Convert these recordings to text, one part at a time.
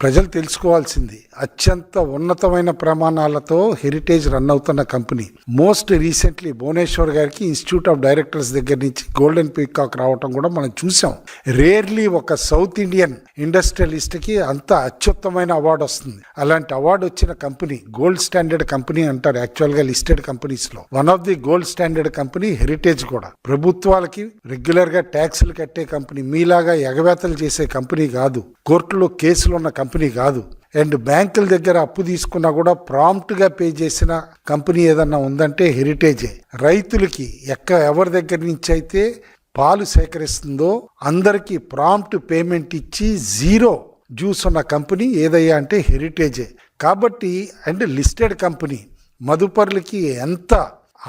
ప్రజలు తెలుసుకోవాల్సింది అత్యంత ఉన్నతమైన ప్రమాణాలతో హెరిటేజ్ రన్ అవుతున్న కంపెనీ. మోస్ట్ రీసెంట్లీ భువనేశ్వర్ గారికి ఇన్స్టిట్యూట్ ఆఫ్ డైరెక్టర్స్ దగ్గర నుంచి గోల్డెన్ పీకాక్ రావటం కూడా మనం చూసాం. రేర్లీ ఒక సౌత్ ఇండియన్ ఇండస్ట్రియలిస్ట్ కి అంత అత్యుత్తమైన అవార్డు వస్తుంది. అలాంటి అవార్డు వచ్చిన కంపెనీ గోల్డ్ స్టాండర్డ్ కంపెనీ అంటారు యాక్చువల్ గా లిస్టెడ్ కంపెనీస్ లో. One of the gold standard company heritage కూడా. ప్రభుత్వాలకి రెగ్యులర్ గా ట్యాక్సులు కట్టే కంపెనీ, మీలాగా ఎగవేతలు చేసే కంపెనీ కాదు, కోర్టులో కేసులు ఉన్న కంపెనీ కాదు, అండ్ బ్యాంకుల దగ్గర అప్పు తీసుకున్నా కూడా ప్రాంప్ట్ గా పే చేసిన కంపెనీ ఏదన్నా ఉందంటే హెరిటేజే. రైతులకి ఎవరి దగ్గర నుంచి అయితే పాలు సేకరిస్తుందో అందరికీ ప్రాంప్ట్ పేమెంట్ ఇచ్చి జీరో జ్యూస్ ఉన్న కంపెనీ ఏదయ్యా అంటే హెరిటేజే. కాబట్టి అండ్ లిస్టెడ్ కంపెనీ మదుపర్లకి ఎంత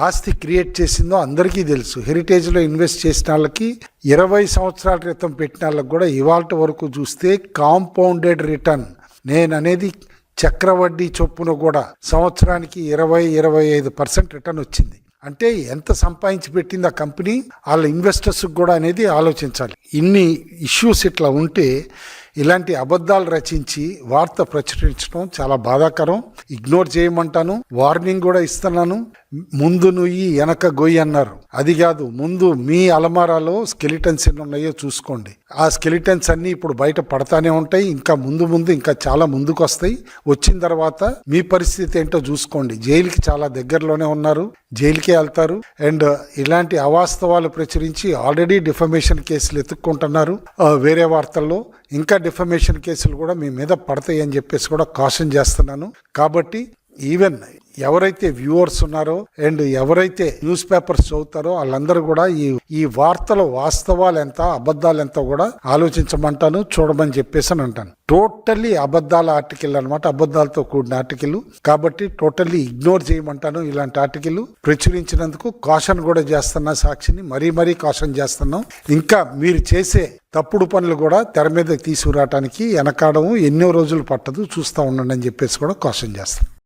ఆస్తి క్రియేట్ చేసిందో అందరికీ తెలుసు. హెరిటేజ్లో ఇన్వెస్ట్ చేసిన వాళ్ళకి 20 సంవత్సరాల క్రితం పెట్టిన వాళ్ళకి కూడా ఇవాళ వరకు చూస్తే కాంపౌండెడ్ రిటర్న్, నేను అనేది చక్రవడ్డీ చొప్పున కూడా సంవత్సరానికి 20-25% రిటర్న్ వచ్చింది. అంటే ఎంత సంపాదించి పెట్టింది ఆ కంపెనీ, వాళ్ళ ఇన్వెస్టర్స్ కూడా అనేది ఆలోచించాలి. ఇన్ని ఇష్యూస్ ఇట్లా ఉంటే ఇలాంటి అబద్ధాలు రచించి వార్త ప్రచురించడం చాలా బాధాకరం. ఇగ్నోర్ చేయమంటాను, వార్నింగ్ కూడా ఇస్తున్నాను. ముందు నుయ్యి వెనక గొయ్యి అన్నారు, అది కాదు. ముందు మీ అలమారాలో స్కెలిటన్స్ ఎన్ని ఉన్నాయో చూసుకోండి. ఆ స్కెలిటన్స్ అన్ని ఇప్పుడు బయట పడతానే ఉంటాయి. ఇంకా ముందు ఇంకా చాలా ముందుకు వస్తాయి. వచ్చిన తర్వాత మీ పరిస్థితి ఏంటో చూసుకోండి. జైలుకి చాలా దగ్గరలోనే ఉన్నారు, జైలుకే వెళ్తారు. అండ్ ఇలాంటి అవాస్తవాలు ప్రచురించి ఆల్రెడీ డిఫమేషన్ కేసులు ఎత్తుక్కుంటున్నారు. వేరే వార్తల్లో ఇంకా డిఫమేషన్ కేసులు కూడా మీ మీద పడతాయి అని చెప్పేసి కూడా కాషన్ చేస్తున్నాను. కాబట్టి ఈవెన్ ఎవరైతే వ్యూవర్స్ ఉన్నారో అండ్ ఎవరైతే న్యూస్ పేపర్స్ చదువుతారో వాళ్ళందరూ కూడా ఈ వార్తల వాస్తవాలు ఎంత అబద్ధాలు ఎంత కూడా ఆలోచించమంటాను, చూడమని చెప్పేసి అని అంటాను. టోటల్లీ అబద్ధాల ఆర్టికల్ అనమాట, అబద్ధాలతో కూడిన ఆర్టికల్. కాబట్టి టోటల్లీ ఇగ్నోర్ చేయమంటాను. ఇలాంటి ఆర్టికల్ ప్రచురించినందుకు కాషన్ కూడా చేస్తున్నా, సాక్షిని మరీ కాషన్ చేస్తున్నాం. ఇంకా మీరు చేసే తప్పుడు పనులు కూడా తెర మీద తీసుకురావడానికి వెనకాడము ఎన్నో రోజులు పట్టదు, చూస్తూ ఉండండి అని చెప్పేసి కూడా కాషన్ చేస్తాం.